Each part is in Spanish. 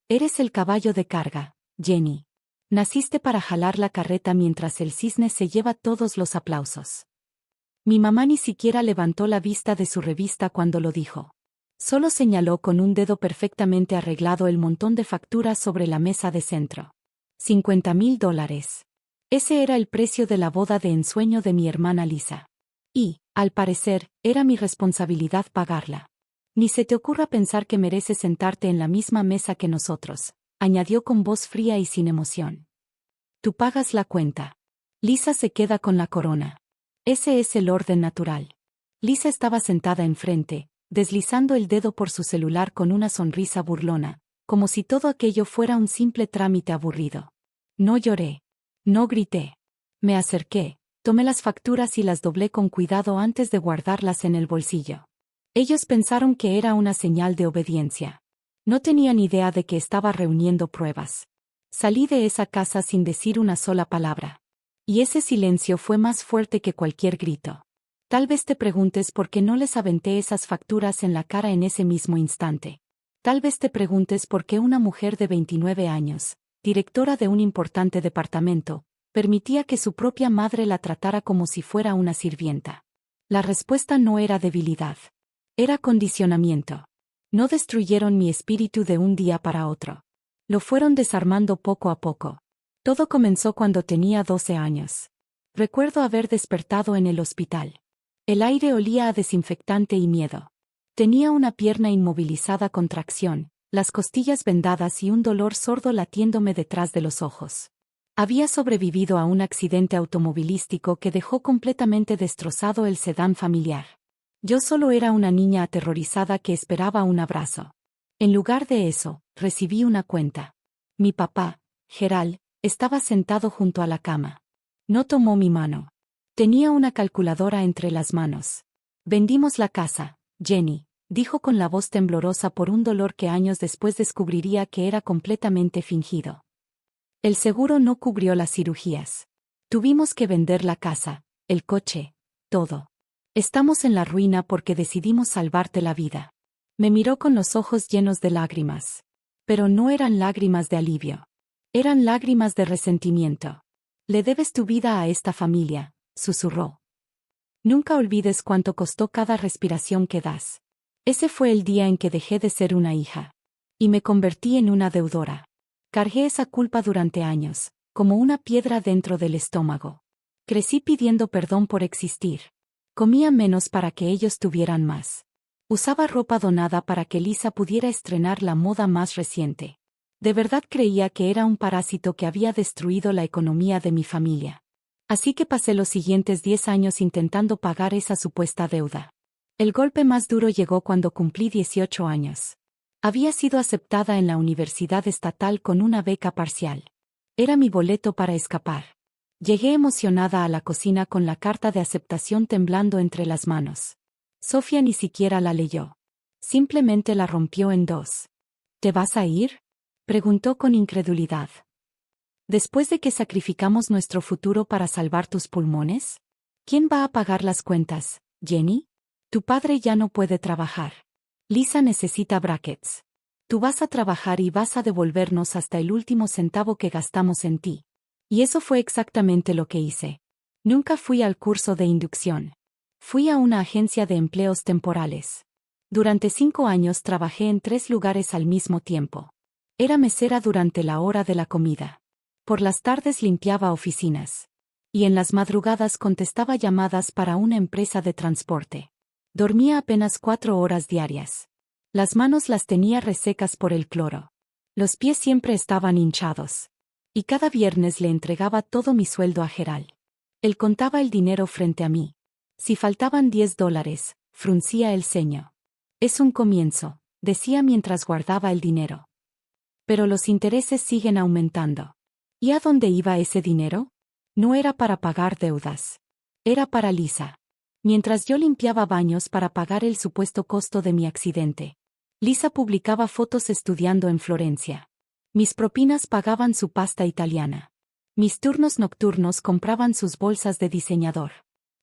Eres el caballo de carga, Jenny. Naciste para jalar la carreta mientras el cisne se lleva todos los aplausos. Mi mamá ni siquiera levantó la vista de su revista cuando lo dijo. Solo señaló con un dedo perfectamente arreglado el montón de facturas sobre la mesa de centro. $50,000. Ese era el precio de la boda de ensueño de mi hermana Lisa. Y, al parecer, era mi responsabilidad pagarla. Ni se te ocurra pensar que mereces sentarte en la misma mesa que nosotros, añadió con voz fría y sin emoción. Tú pagas la cuenta. Lisa se queda con la corona. Ese es el orden natural. Lisa estaba sentada enfrente, deslizando el dedo por su celular con una sonrisa burlona, como si todo aquello fuera un simple trámite aburrido. No lloré. No grité. Me acerqué, tomé las facturas y las doblé con cuidado antes de guardarlas en el bolsillo. Ellos pensaron que era una señal de obediencia. No tenían idea de que estaba reuniendo pruebas. Salí de esa casa sin decir una sola palabra. Y ese silencio fue más fuerte que cualquier grito. Tal vez te preguntes por qué no les aventé esas facturas en la cara en ese mismo instante. Tal vez te preguntes por qué una mujer de 29 años, directora de un importante departamento, permitía que su propia madre la tratara como si fuera una sirvienta. La respuesta no era debilidad. Era condicionamiento. No destruyeron mi espíritu de un día para otro. Lo fueron desarmando poco a poco. Todo comenzó cuando tenía 12 años. Recuerdo haber despertado en el hospital. El aire olía a desinfectante y miedo. Tenía una pierna inmovilizada con tracción, las costillas vendadas y un dolor sordo latiéndome detrás de los ojos. Había sobrevivido a un accidente automovilístico que dejó completamente destrozado el sedán familiar. Yo solo era una niña aterrorizada que esperaba un abrazo. En lugar de eso, recibí una cuenta. Mi papá, Gerald, estaba sentado junto a la cama. No tomó mi mano. Tenía una calculadora entre las manos. Vendimos la casa, Jenny, dijo con la voz temblorosa por un dolor que años después descubriría que era completamente fingido. El seguro no cubrió las cirugías. Tuvimos que vender la casa, el coche, todo. Estamos en la ruina porque decidimos salvarte la vida. Me miró con los ojos llenos de lágrimas. Pero no eran lágrimas de alivio. Eran lágrimas de resentimiento. Le debes tu vida a esta familia, susurró. Nunca olvides cuánto costó cada respiración que das. Ese fue el día en que dejé de ser una hija. Y me convertí en una deudora. Cargué esa culpa durante años, como una piedra dentro del estómago. Crecí pidiendo perdón por existir. Comía menos para que ellos tuvieran más. Usaba ropa donada para que Lisa pudiera estrenar la moda más reciente. De verdad creía que era un parásito que había destruido la economía de mi familia. Así que pasé los siguientes 10 años intentando pagar esa supuesta deuda. El golpe más duro llegó cuando cumplí 18 años. Había sido aceptada en la universidad estatal con una beca parcial. Era mi boleto para escapar. Llegué emocionada a la cocina con la carta de aceptación temblando entre las manos. Sofía ni siquiera la leyó. Simplemente la rompió en dos. ¿Te vas a ir?, preguntó con incredulidad. ¿Después de que sacrificamos nuestro futuro para salvar tus pulmones? ¿Quién va a pagar las cuentas, Jenny? Tu padre ya no puede trabajar. Lisa necesita brackets. Tú vas a trabajar y vas a devolvernos hasta el último centavo que gastamos en ti. Y eso fue exactamente lo que hice. Nunca fui al curso de inducción. Fui a una agencia de empleos temporales. Durante 5 años trabajé en 3 lugares al mismo tiempo. Era mesera durante la hora de la comida. Por las tardes limpiaba oficinas. Y en las madrugadas contestaba llamadas para una empresa de transporte. Dormía apenas 4 horas diarias. Las manos las tenía resecas por el cloro. Los pies siempre estaban hinchados. Y cada viernes le entregaba todo mi sueldo a Gerald. Él contaba el dinero frente a mí. Si faltaban $10, fruncía el ceño. Es un comienzo, decía mientras guardaba el dinero. Pero los intereses siguen aumentando. ¿Y a dónde iba ese dinero? No era para pagar deudas. Era para Lisa. Mientras yo limpiaba baños para pagar el supuesto costo de mi accidente, Lisa publicaba fotos estudiando en Florencia. Mis propinas pagaban su pasta italiana. Mis turnos nocturnos compraban sus bolsas de diseñador.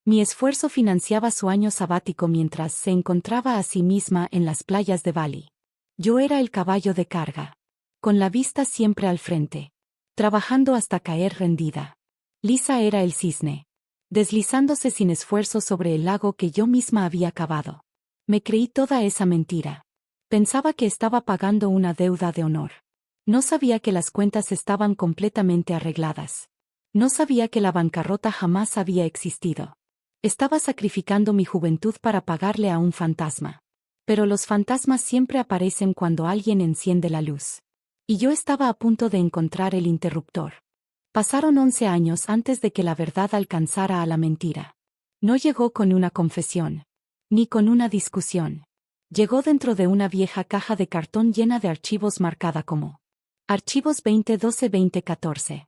Mi esfuerzo financiaba su año sabático mientras se encontraba a sí misma en las playas de Bali. Yo era el caballo de carga. con la vista siempre al frente, trabajando hasta caer rendida. Lisa era el cisne, deslizándose sin esfuerzo sobre el lago que yo misma había cavado. Me creí toda esa mentira. Pensaba que estaba pagando una deuda de honor. No sabía que las cuentas estaban completamente arregladas. No sabía que la bancarrota jamás había existido. Estaba sacrificando mi juventud para pagarle a un fantasma. Pero los fantasmas siempre aparecen cuando alguien enciende la luz. Y yo estaba a punto de encontrar el interruptor. Pasaron 11 años antes de que la verdad alcanzara a la mentira. No llegó con una confesión, ni con una discusión. Llegó dentro de una vieja caja de cartón llena de archivos marcada como Archivos 2012-2014.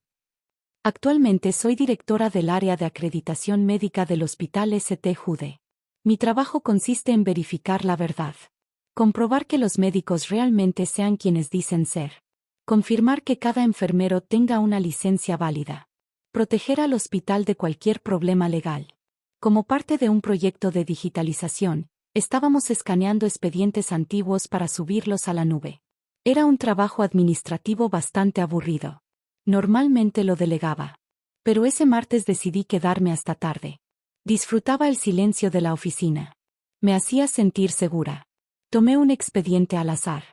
Actualmente soy directora del área de acreditación médica del Hospital St. Jude. Mi trabajo consiste en verificar la verdad. Comprobar que los médicos realmente sean quienes dicen ser. Confirmar que cada enfermero tenga una licencia válida. Proteger al hospital de cualquier problema legal. Como parte de un proyecto de digitalización, estábamos escaneando expedientes antiguos para subirlos a la nube. Era un trabajo administrativo bastante aburrido. Normalmente lo delegaba. Pero ese martes decidí quedarme hasta tarde. Disfrutaba el silencio de la oficina. Me hacía sentir segura. Tomé un expediente al azar.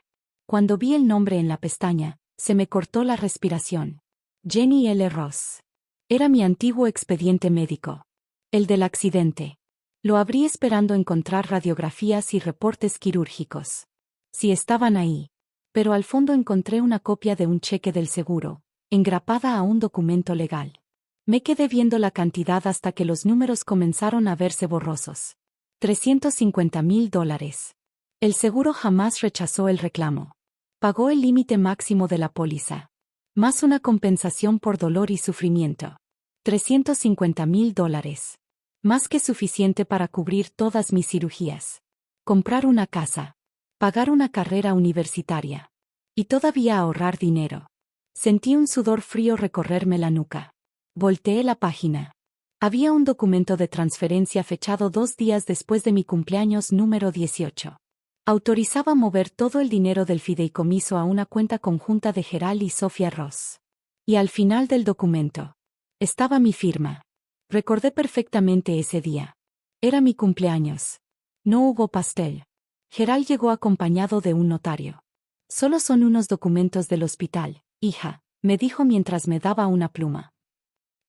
Cuando vi el nombre en la pestaña, se me cortó la respiración. Jenny L. Ross. Era mi antiguo expediente médico. El del accidente. Lo abrí esperando encontrar radiografías y reportes quirúrgicos. Sí estaban ahí. Pero al fondo encontré una copia de un cheque del seguro, engrapada a un documento legal. Me quedé viendo la cantidad hasta que los números comenzaron a verse borrosos. $350,000. El seguro jamás rechazó el reclamo. Pagó el límite máximo de la póliza. Más una compensación por dolor y sufrimiento. $350,000. Más que suficiente para cubrir todas mis cirugías. Comprar una casa. Pagar una carrera universitaria. Y todavía ahorrar dinero. Sentí un sudor frío recorrerme la nuca. Volteé la página. Había un documento de transferencia fechado 2 días después de mi cumpleaños número 18. Autorizaba mover todo el dinero del fideicomiso a una cuenta conjunta de Gerald y Sophia Ross. Y al final del documento estaba mi firma. Recordé perfectamente ese día. Era mi cumpleaños. No hubo pastel. Gerald llegó acompañado de un notario. Solo son unos documentos del hospital, hija, me dijo mientras me daba una pluma.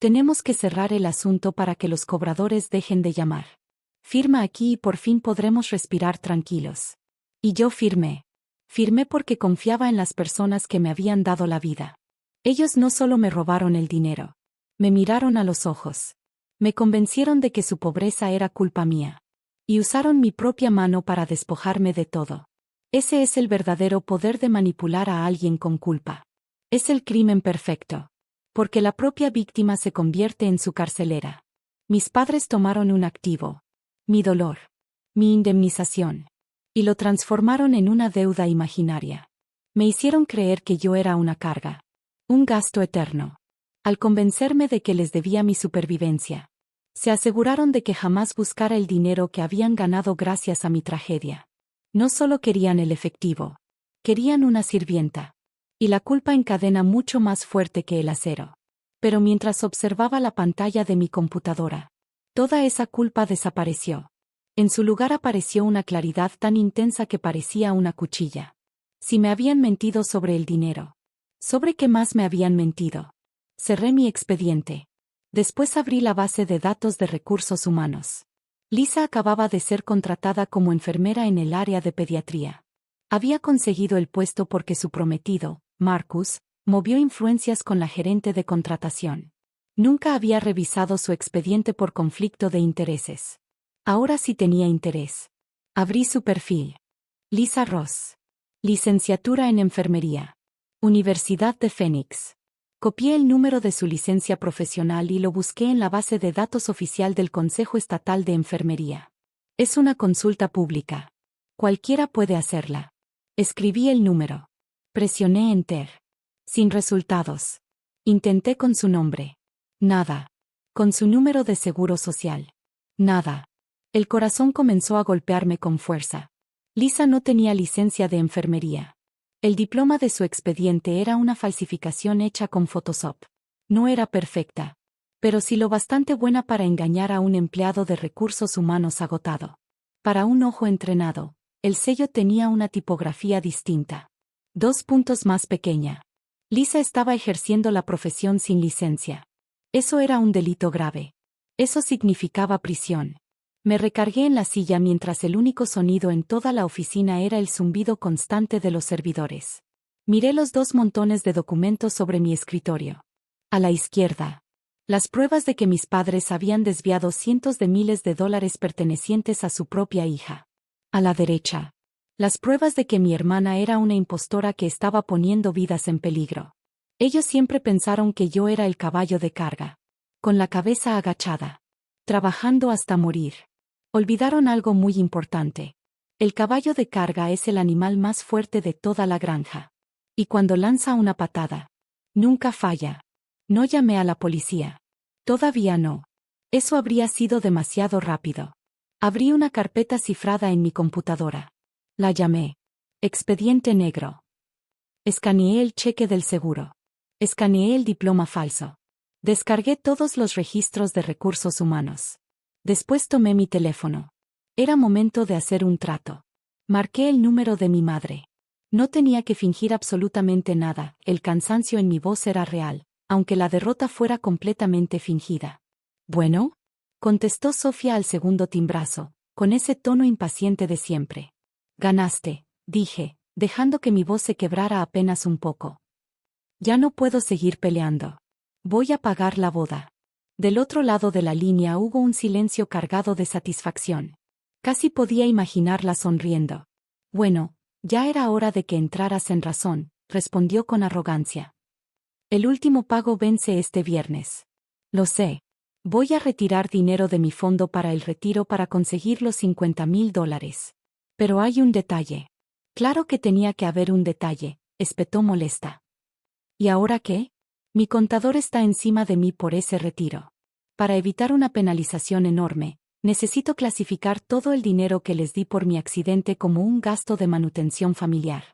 Tenemos que cerrar el asunto para que los cobradores dejen de llamar. Firma aquí y por fin podremos respirar tranquilos. Y yo firmé. Firmé porque confiaba en las personas que me habían dado la vida. Ellos no solo me robaron el dinero. Me miraron a los ojos. Me convencieron de que su pobreza era culpa mía. Y usaron mi propia mano para despojarme de todo. Ese es el verdadero poder de manipular a alguien con culpa. Es el crimen perfecto. Porque la propia víctima se convierte en su carcelera. Mis padres tomaron un activo. Mi dolor. Mi indemnización. Y lo transformaron en una deuda imaginaria. Me hicieron creer que yo era una carga. Un gasto eterno. Al convencerme de que les debía mi supervivencia. Se aseguraron de que jamás buscara el dinero que habían ganado gracias a mi tragedia. No solo querían el efectivo. Querían una sirvienta. Y la culpa encadena mucho más fuerte que el acero. Pero mientras observaba la pantalla de mi computadora, toda esa culpa desapareció. En su lugar apareció una claridad tan intensa que parecía una cuchilla. Si me habían mentido sobre el dinero. ¿Sobre qué más me habían mentido? Cerré mi expediente. Después abrí la base de datos de recursos humanos. Lisa acababa de ser contratada como enfermera en el área de pediatría. Había conseguido el puesto porque su prometido, Marcus, movió influencias con la gerente de contratación. Nunca había revisado su expediente por conflicto de intereses. Ahora sí tenía interés. Abrí su perfil. Lisa Ross. Licenciatura en enfermería. Universidad de Phoenix. Copié el número de su licencia profesional y lo busqué en la base de datos oficial del Consejo Estatal de Enfermería. Es una consulta pública. Cualquiera puede hacerla. Escribí el número. Presioné Enter. Sin resultados. Intenté con su nombre. Nada. Con su número de seguro social. Nada. El corazón comenzó a golpearme con fuerza. Lisa no tenía licencia de enfermería. El diploma de su expediente era una falsificación hecha con Photoshop. No era perfecta, pero sí lo bastante buena para engañar a un empleado de recursos humanos agotado. Para un ojo entrenado, el sello tenía una tipografía distinta. 2 puntos más pequeña. Lisa estaba ejerciendo la profesión sin licencia. Eso era un delito grave. Eso significaba prisión. Me recargué en la silla mientras el único sonido en toda la oficina era el zumbido constante de los servidores. Miré los 2 montones de documentos sobre mi escritorio. A la izquierda, las pruebas de que mis padres habían desviado cientos de miles de dólares pertenecientes a su propia hija. A la derecha, las pruebas de que mi hermana era una impostora que estaba poniendo vidas en peligro. Ellos siempre pensaron que yo era el caballo de carga, con la cabeza agachada, trabajando hasta morir. Olvidaron algo muy importante. El caballo de carga es el animal más fuerte de toda la granja. Y cuando lanza una patada, nunca falla. No llamé a la policía. Todavía no. Eso habría sido demasiado rápido. Abrí una carpeta cifrada en mi computadora. La llamé. Expediente negro. Escaneé el cheque del seguro. Escaneé el diploma falso. Descargué todos los registros de recursos humanos. Después tomé mi teléfono. Era momento de hacer un trato. Marqué el número de mi madre. No tenía que fingir absolutamente nada, el cansancio en mi voz era real, aunque la derrota fuera completamente fingida. ¿Bueno? Contestó Sofía al segundo timbrazo, con ese tono impaciente de siempre. Ganaste, dije, dejando que mi voz se quebrara apenas un poco. Ya no puedo seguir peleando. Voy a pagar la boda. Del otro lado de la línea hubo un silencio cargado de satisfacción. Casi podía imaginarla sonriendo. Bueno, ya era hora de que entraras en razón, respondió con arrogancia. El último pago vence este viernes. Lo sé. Voy a retirar dinero de mi fondo para el retiro para conseguir los $50,000. Pero hay un detalle. Claro que tenía que haber un detalle, espetó molesta. ¿Y ahora qué? Mi contador está encima de mí por ese retiro. Para evitar una penalización enorme, necesito clasificar todo el dinero que les di por mi accidente como un gasto de manutención familiar.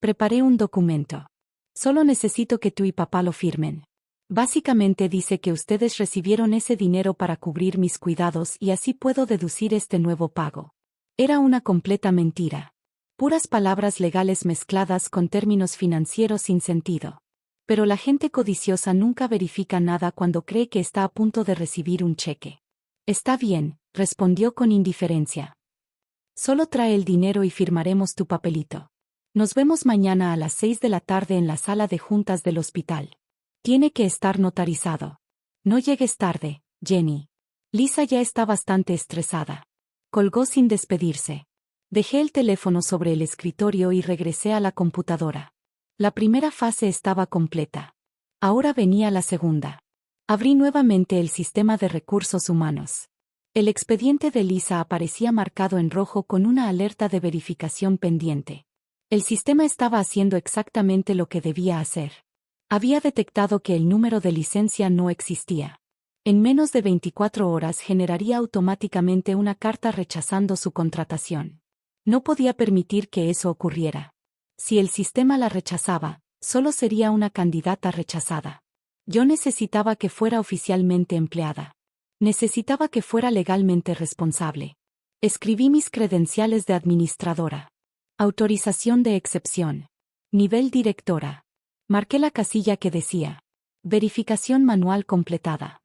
Preparé un documento. Solo necesito que tú y papá lo firmen. Básicamente dice que ustedes recibieron ese dinero para cubrir mis cuidados y así puedo deducir este nuevo pago. Era una completa mentira. Puras palabras legales mezcladas con términos financieros sin sentido. Pero la gente codiciosa nunca verifica nada cuando cree que está a punto de recibir un cheque. Está bien, respondió con indiferencia. Solo trae el dinero y firmaremos tu papelito. Nos vemos mañana a las 6 de la tarde en la sala de juntas del hospital. Tiene que estar notarizado. No llegues tarde, Jenny. Lisa ya está bastante estresada. Colgó sin despedirse. Dejé el teléfono sobre el escritorio y regresé a la computadora. La primera fase estaba completa. Ahora venía la segunda. Abrí nuevamente el sistema de recursos humanos. El expediente de Lisa aparecía marcado en rojo con una alerta de verificación pendiente. El sistema estaba haciendo exactamente lo que debía hacer. Había detectado que el número de licencia no existía. En menos de 24 horas generaría automáticamente una carta rechazando su contratación. No podía permitir que eso ocurriera. Si el sistema la rechazaba, solo sería una candidata rechazada. Yo necesitaba que fuera oficialmente empleada. Necesitaba que fuera legalmente responsable. Escribí mis credenciales de administradora. Autorización de excepción. Nivel directora. Marqué la casilla que decía: verificación manual completada.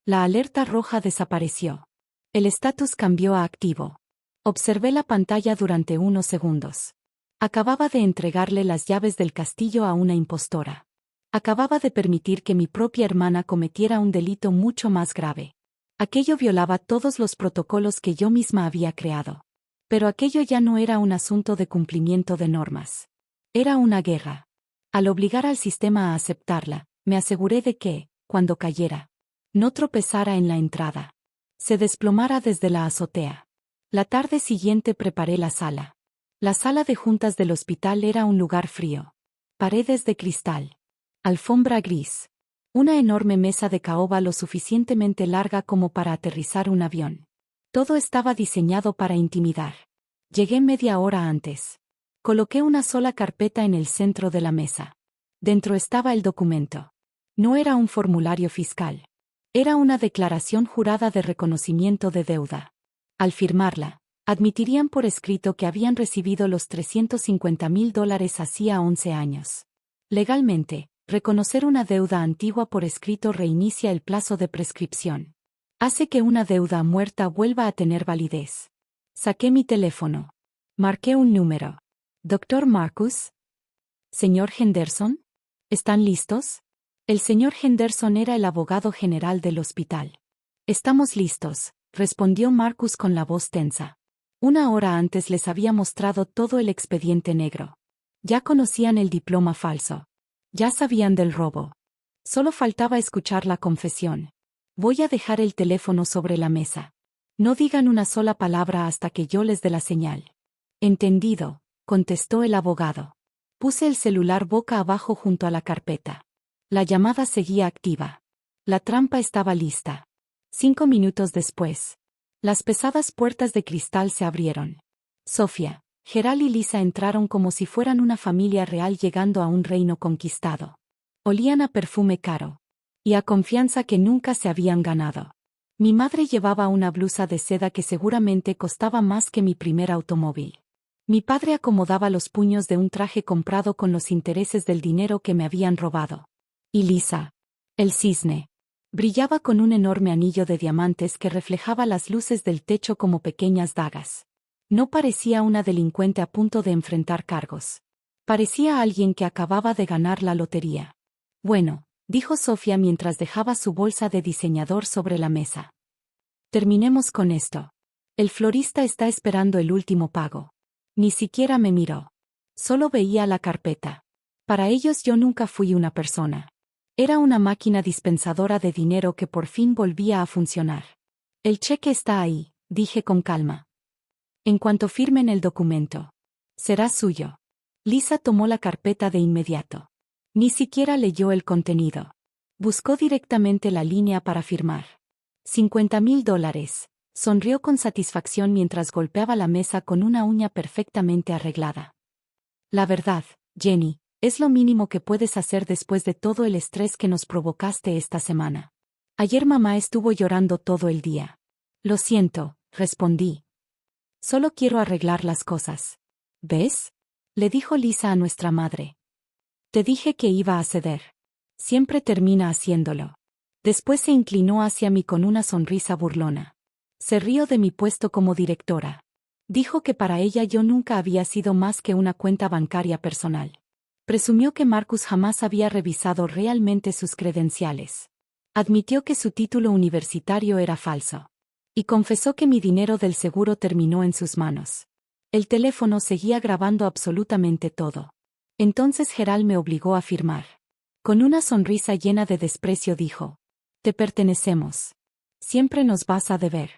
La alerta roja desapareció. El estatus cambió a activo. Observé la pantalla durante unos segundos. Acababa de entregarle las llaves del castillo a una impostora. Acababa de permitir que mi propia hermana cometiera un delito mucho más grave. Aquello violaba todos los protocolos que yo misma había creado. Pero aquello ya no era un asunto de cumplimiento de normas. Era una guerra. Al obligar al sistema a aceptarla, me aseguré de que, cuando cayera, no tropezara en la entrada. Se desplomara desde la azotea. La tarde siguiente preparé la sala. La sala de juntas del hospital era un lugar frío. Paredes de cristal. Alfombra gris. Una enorme mesa de caoba lo suficientemente larga como para aterrizar un avión. Todo estaba diseñado para intimidar. Llegué media hora antes. Coloqué una sola carpeta en el centro de la mesa. Dentro estaba el documento. No era un formulario fiscal. Era una declaración jurada de reconocimiento de deuda. Al firmarla, admitirían por escrito que habían recibido los $350,000 hacía 11 años. Legalmente, reconocer una deuda antigua por escrito reinicia el plazo de prescripción. Hace que una deuda muerta vuelva a tener validez. Saqué mi teléfono. Marqué un número. ¿Doctor Marcus? ¿Señor Henderson? ¿Están listos? El señor Henderson era el abogado general del hospital. Estamos listos, respondió Marcus con la voz tensa. Una hora antes les había mostrado todo el expediente negro. Ya conocían el diploma falso. Ya sabían del robo. Solo faltaba escuchar la confesión. Voy a dejar el teléfono sobre la mesa. No digan una sola palabra hasta que yo les dé la señal. Entendido, contestó el abogado. Puse el celular boca abajo junto a la carpeta. La llamada seguía activa. La trampa estaba lista. 5 minutos después. Las pesadas puertas de cristal se abrieron. Sofía, Gerald y Lisa entraron como si fueran una familia real llegando a un reino conquistado. Olían a perfume caro. Y a confianza que nunca se habían ganado. Mi madre llevaba una blusa de seda que seguramente costaba más que mi primer automóvil. Mi padre acomodaba los puños de un traje comprado con los intereses del dinero que me habían robado. Y Lisa, el cisne, brillaba con un enorme anillo de diamantes que reflejaba las luces del techo como pequeñas dagas. No parecía una delincuente a punto de enfrentar cargos. Parecía alguien que acababa de ganar la lotería. Bueno, dijo Sofía mientras dejaba su bolsa de diseñador sobre la mesa. Terminemos con esto. El florista está esperando el último pago. Ni siquiera me miró. Solo veía la carpeta. Para ellos yo nunca fui una persona. Era una máquina dispensadora de dinero que por fin volvía a funcionar. El cheque está ahí, dije con calma. En cuanto firmen el documento. Será suyo. Lisa tomó la carpeta de inmediato. Ni siquiera leyó el contenido. Buscó directamente la línea para firmar. $50,000. Sonrió con satisfacción mientras golpeaba la mesa con una uña perfectamente arreglada. La verdad, Jenny, es lo mínimo que puedes hacer después de todo el estrés que nos provocaste esta semana. Ayer mamá estuvo llorando todo el día. Lo siento, respondí. Solo quiero arreglar las cosas. ¿Ves? Le dijo Lisa a nuestra madre. Te dije que iba a ceder. Siempre termina haciéndolo. Después se inclinó hacia mí con una sonrisa burlona. Se rió de mi puesto como directora. Dijo que para ella yo nunca había sido más que una cuenta bancaria personal. Presumió que Marcus jamás había revisado realmente sus credenciales. Admitió que su título universitario era falso. Y confesó que mi dinero del seguro terminó en sus manos. El teléfono seguía grabando absolutamente todo. Entonces Gerald me obligó a firmar. Con una sonrisa llena de desprecio dijo: Te pertenecemos. Siempre nos vas a deber.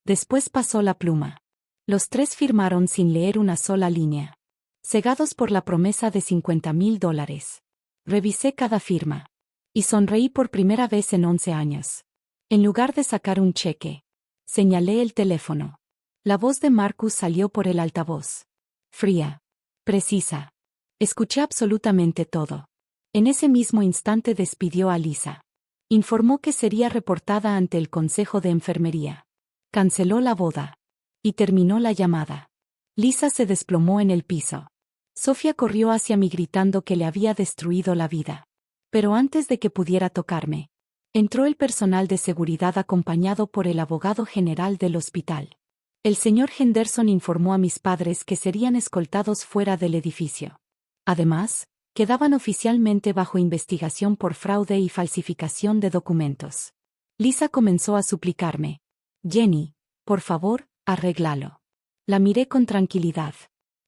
Después pasó la pluma. Los tres firmaron sin leer una sola línea. Cegados por la promesa de $50,000. Revisé cada firma. Y sonreí por primera vez en 11 años. En lugar de sacar un cheque, señalé el teléfono. La voz de Marcus salió por el altavoz. Fría. Precisa. Escuché absolutamente todo. En ese mismo instante despidió a Lisa. Informó que sería reportada ante el Consejo de Enfermería. Canceló la boda. Y terminó la llamada. Lisa se desplomó en el piso. Sofía corrió hacia mí gritando que le había destruido la vida. Pero antes de que pudiera tocarme, entró el personal de seguridad acompañado por el abogado general del hospital. El señor Henderson informó a mis padres que serían escoltados fuera del edificio. Además, quedaban oficialmente bajo investigación por fraude y falsificación de documentos. Lisa comenzó a suplicarme. Jenny, por favor, arréglalo. La miré con tranquilidad.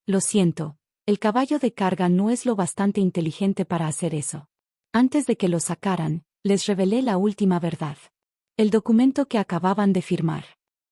Lo siento, el caballo de carga no es lo bastante inteligente para hacer eso. Antes de que lo sacaran, les revelé la última verdad. El documento que acababan de firmar.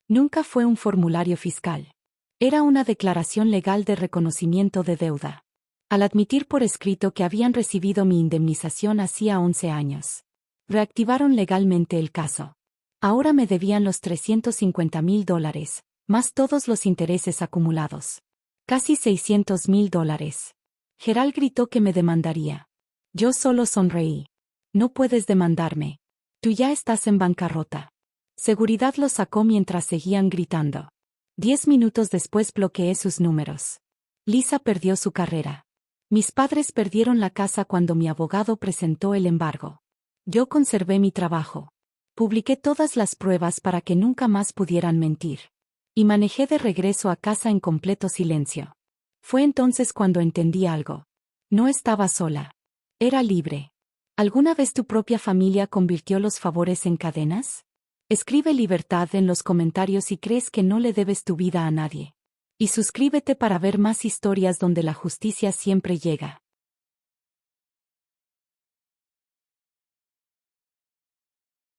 Nunca fue un formulario fiscal. Era una declaración legal de reconocimiento de deuda. Al admitir por escrito que habían recibido mi indemnización hacía 11 años. Reactivaron legalmente el caso. Ahora me debían los $350,000, más todos los intereses acumulados. Casi $600,000. Gerald gritó que me demandaría. Yo solo sonreí. No puedes demandarme. Tú ya estás en bancarrota. Seguridad lo sacó mientras seguían gritando. 10 minutos después bloqueé sus números. Lisa perdió su carrera. Mis padres perdieron la casa cuando mi abogado presentó el embargo. Yo conservé mi trabajo. Publiqué todas las pruebas para que nunca más pudieran mentir. Y manejé de regreso a casa en completo silencio. Fue entonces cuando entendí algo. No estaba sola. Era libre. ¿Alguna vez tu propia familia convirtió los favores en cadenas? Escribe libertad en los comentarios si crees que no le debes tu vida a nadie. Y suscríbete para ver más historias donde la justicia siempre llega.